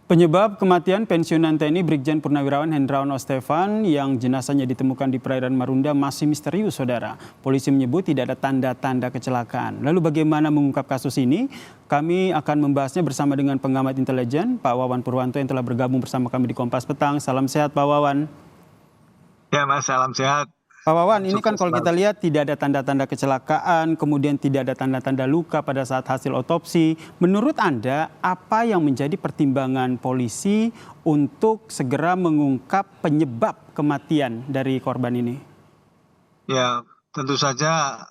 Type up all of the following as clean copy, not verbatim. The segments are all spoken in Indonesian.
Penyebab kematian pensiunan TNI Brigjen Purnawirawan Hendrawan Ostevan yang jenazahnya ditemukan di perairan Marunda masih misterius, saudara. Polisi menyebut tidak ada tanda-tanda kecelakaan. Lalu bagaimana mengungkap kasus ini? Kami akan membahasnya bersama dengan pengamat intelijen, Pak Wawan Purwanto yang telah bergabung bersama kami di Kompas Petang. Salam sehat, Pak Wawan. Ya Mas, salam sehat. Pak Wawan, ini kan Sukses kalau kita selalu. lihat tidak ada tanda-tanda kecelakaan, kemudian tidak ada tanda-tanda luka pada saat hasil otopsi. Menurut Anda, apa yang menjadi pertimbangan polisi untuk segera mengungkap penyebab kematian dari korban ini? Ya, tentu saja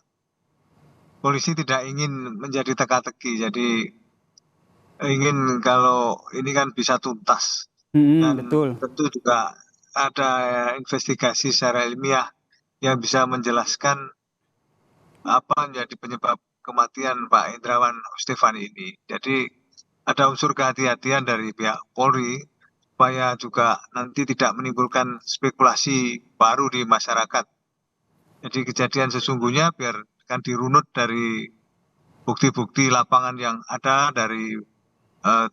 polisi tidak ingin menjadi teka-teki. Jadi ingin kalau ini kan bisa tuntas. Dan Betul. tentu juga ada investigasi secara ilmiah yang bisa menjelaskan apa menjadi penyebab kematian Pak Hendrawan Ostevan ini. Jadi ada unsur kehati-hatian dari pihak Polri supaya juga nanti tidak menimbulkan spekulasi baru di masyarakat. Jadi kejadian sesungguhnya biar kan dirunut dari bukti-bukti lapangan yang ada dari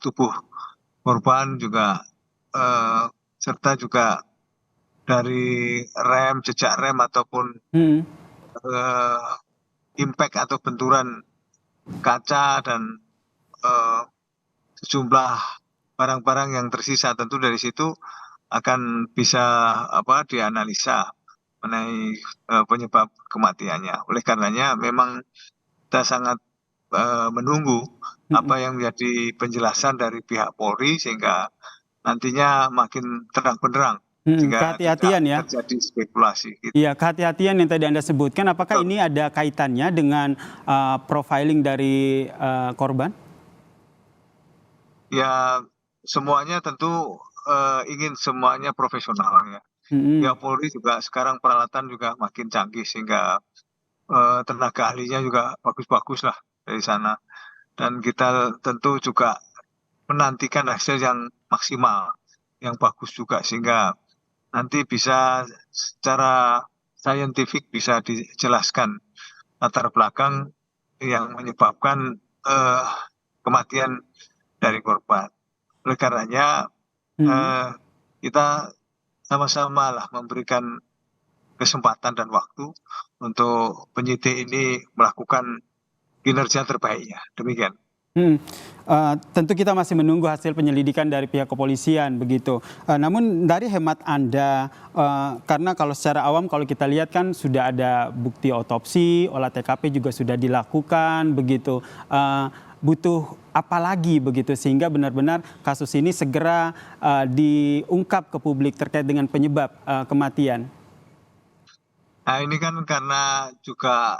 tubuh korban juga eh, serta juga dari jejak rem ataupun Hmm. eh, impact atau benturan kaca dan eh, sejumlah barang-barang yang tersisa. Tentu dari situ akan bisa dianalisa mengenai penyebab kematiannya. Oleh karenanya memang kita sangat menunggu apa yang menjadi penjelasan dari pihak Polri sehingga nantinya makin terang benderang sehingga tidak Kehati-hatian ya. terjadi spekulasi gitu. Iya, kehati-hatian yang tadi Anda sebutkan, apakah ini ada kaitannya dengan profiling dari korban? Ya semuanya tentu ingin semuanya profesional ya. Ya Mm-mm. Polri juga sekarang peralatan juga makin canggih sehingga tenaga ahlinya juga bagus-bagus lah dari sana. Dan kita tentu juga menantikan hasil yang maksimal, yang bagus juga sehingga nanti bisa secara saintifik bisa dijelaskan latar belakang yang menyebabkan eh, kematian dari korban. Oleh karenanya Mm. eh, kita sama-sama lah memberikan kesempatan dan waktu untuk penyidik ini melakukan kinerja terbaiknya. Demikian. Hmm, tentu kita masih menunggu hasil penyelidikan dari pihak kepolisian begitu. Namun dari hemat Anda, karena kalau secara awam kalau kita lihat kan sudah ada bukti otopsi, olah TKP juga sudah dilakukan begitu. Butuh apa lagi begitu sehingga benar-benar kasus ini segera diungkap ke publik terkait dengan penyebab kematian. Nah ini kan karena juga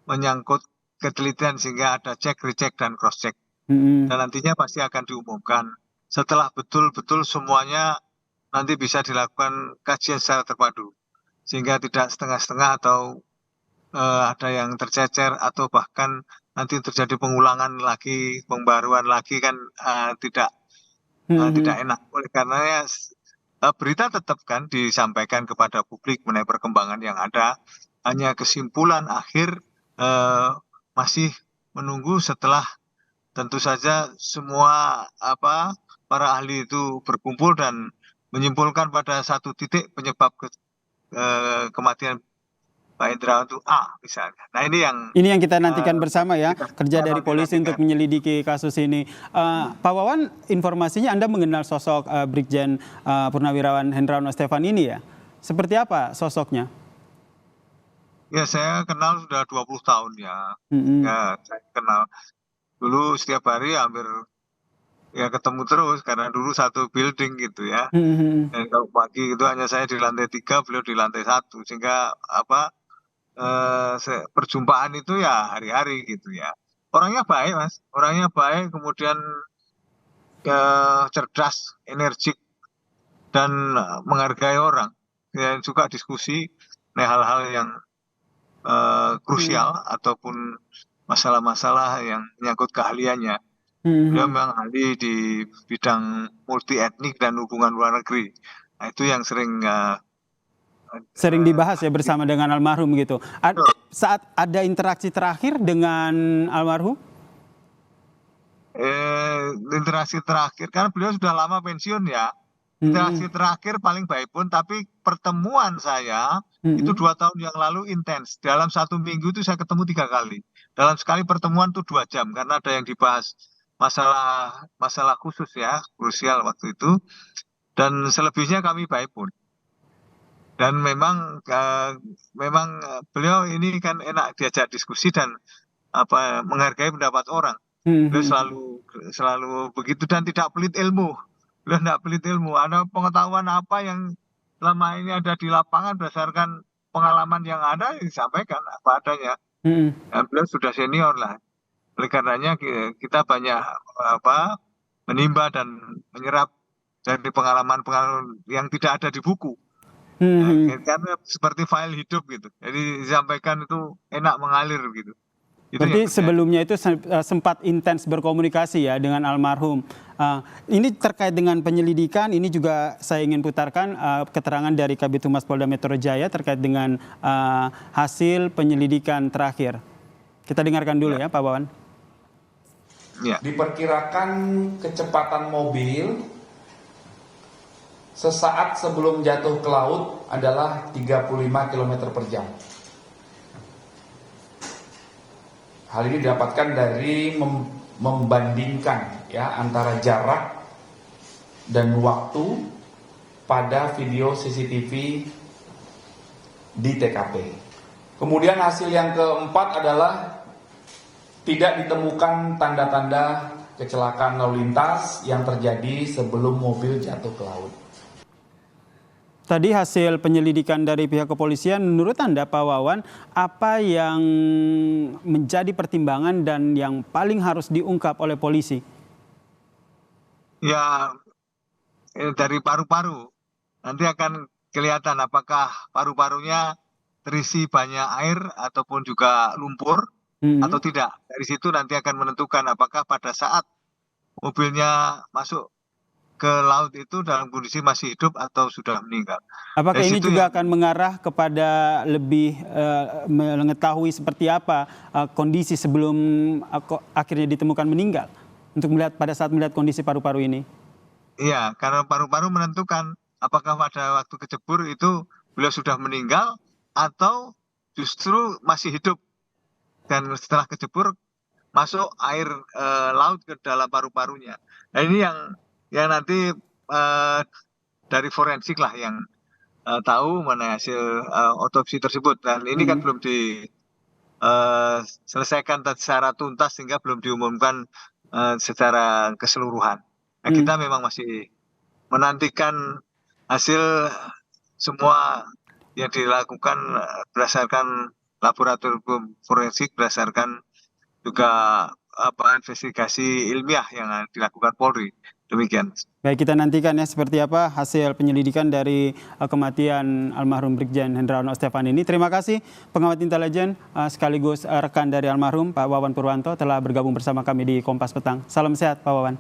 menyangkut ketelitian sehingga ada cek, recheck, dan cross check. Hmm. Dan nantinya pasti akan diumumkan. Setelah betul-betul semuanya nanti bisa dilakukan kajian secara terpadu. Sehingga tidak setengah-setengah atau ada yang tercecer atau bahkan nanti terjadi pengulangan lagi, pembaruan lagi kan tidak enak. Oleh karenanya berita tetap kan disampaikan kepada publik mengenai perkembangan yang ada. Hanya kesimpulan akhir eh, masih menunggu setelah tentu saja semua para ahli itu berkumpul dan menyimpulkan pada satu titik penyebab kematian Pak Indra itu A misalnya. Nah ini yang Ini yang kita nantikan bersama ya, kerja kita dari polisi untuk nantikan. menyelidiki kasus ini. Pak Wawan, informasinya Anda mengenal sosok Brigjen Purnawirawan Hendrawan Ostevan ini ya? Seperti apa sosoknya? Ya saya kenal sudah 20 tahun ya. Mm-mm. Ya saya kenal dulu setiap hari hampir ya ketemu terus karena dulu satu building gitu ya. Mm-mm. Dan kalau pagi itu hanya saya di lantai 3, beliau di lantai 1 sehingga perjumpaan itu ya hari-hari gitu ya. Orangnya baik Mas, orangnya baik, kemudian cerdas, energik dan menghargai orang. Dan juga diskusi hal-hal yang Mm-mm. krusial ataupun masalah-masalah yang menyangkut keahliannya. Beliau Mm-mm. memang ahli di bidang multi etnik dan hubungan luar negeri. Nah, itu yang sering Sering dibahas ya di- bersama dengan almarhum gitu. Saat ada interaksi terakhir dengan almarhum? interaksi terakhir, karena beliau sudah lama pensiun ya. Interaksi terakhir paling baik pun, tapi pertemuan saya itu 2 tahun yang lalu intens. Dalam 1 minggu itu saya ketemu 3 kali. Dalam sekali pertemuan tuh 2 jam, karena ada yang dibahas masalah khusus ya, krusial waktu itu. Dan selebihnya kami baik pun. Dan memang beliau ini kan enak diajak diskusi dan menghargai pendapat orang. Beliau selalu begitu dan tidak pelit ilmu. Beliau tidak pelit ilmu. Ada pengetahuan apa yang selama ini ada di lapangan berdasarkan pengalaman yang ada disampaikan apa adanya. Dan beliau sudah senior lah. Oleh karenanya kita banyak menimba dan menyerap dari pengalaman-pengalaman yang tidak ada di buku. Karena seperti file hidup gitu. Jadi disampaikan itu enak mengalir gitu. Berarti sebelumnya itu sempat intens berkomunikasi ya dengan almarhum. Ini terkait dengan penyelidikan, ini juga saya ingin putarkan keterangan dari Kabid Humas Polda Metro Jaya terkait dengan hasil penyelidikan terakhir. Kita dengarkan dulu ya Pak Wawan. Ya. Diperkirakan kecepatan mobil sesaat sebelum jatuh ke laut adalah 35 km per jam. Hal ini didapatkan dari membandingkan ya antara jarak dan waktu pada video CCTV di TKP. Kemudian hasil yang keempat adalah tidak ditemukan tanda-tanda kecelakaan lalu lintas yang terjadi sebelum mobil jatuh ke laut. Tadi hasil penyelidikan dari pihak kepolisian, menurut Anda Pak Wawan, apa yang menjadi pertimbangan dan yang paling harus diungkap oleh polisi? Ya, dari paru-paru. Nanti akan kelihatan apakah paru-parunya terisi banyak air ataupun juga lumpur atau tidak. Dari situ nanti akan menentukan apakah pada saat mobilnya masuk ke laut itu dalam kondisi masih hidup atau sudah meninggal. Apakah ini juga akan mengarah kepada lebih mengetahui seperti apa kondisi sebelum akhirnya ditemukan meninggal untuk melihat pada saat melihat kondisi paru-paru ini? Iya, karena paru-paru menentukan apakah pada waktu kecebur itu beliau sudah meninggal atau justru masih hidup dan setelah kecebur masuk air laut ke dalam paru-parunya. Nah ini yang nanti dari forensik lah yang tahu mana hasil otopsi tersebut, dan ini kan belum diselesaikan secara tuntas sehingga belum diumumkan secara keseluruhan. Nah kita memang masih menantikan hasil semua yang dilakukan berdasarkan laboratorium forensik, berdasarkan juga investigasi ilmiah yang dilakukan Polri. Demikian. Baik, kita nantikan ya seperti apa hasil penyelidikan dari kematian almarhum Brigjen Hendrawan Stefan ini. Terima kasih pengamat intelijen sekaligus rekan dari almarhum Pak Wawan Purwanto telah bergabung bersama kami di Kompas Petang. Salam sehat Pak Wawan.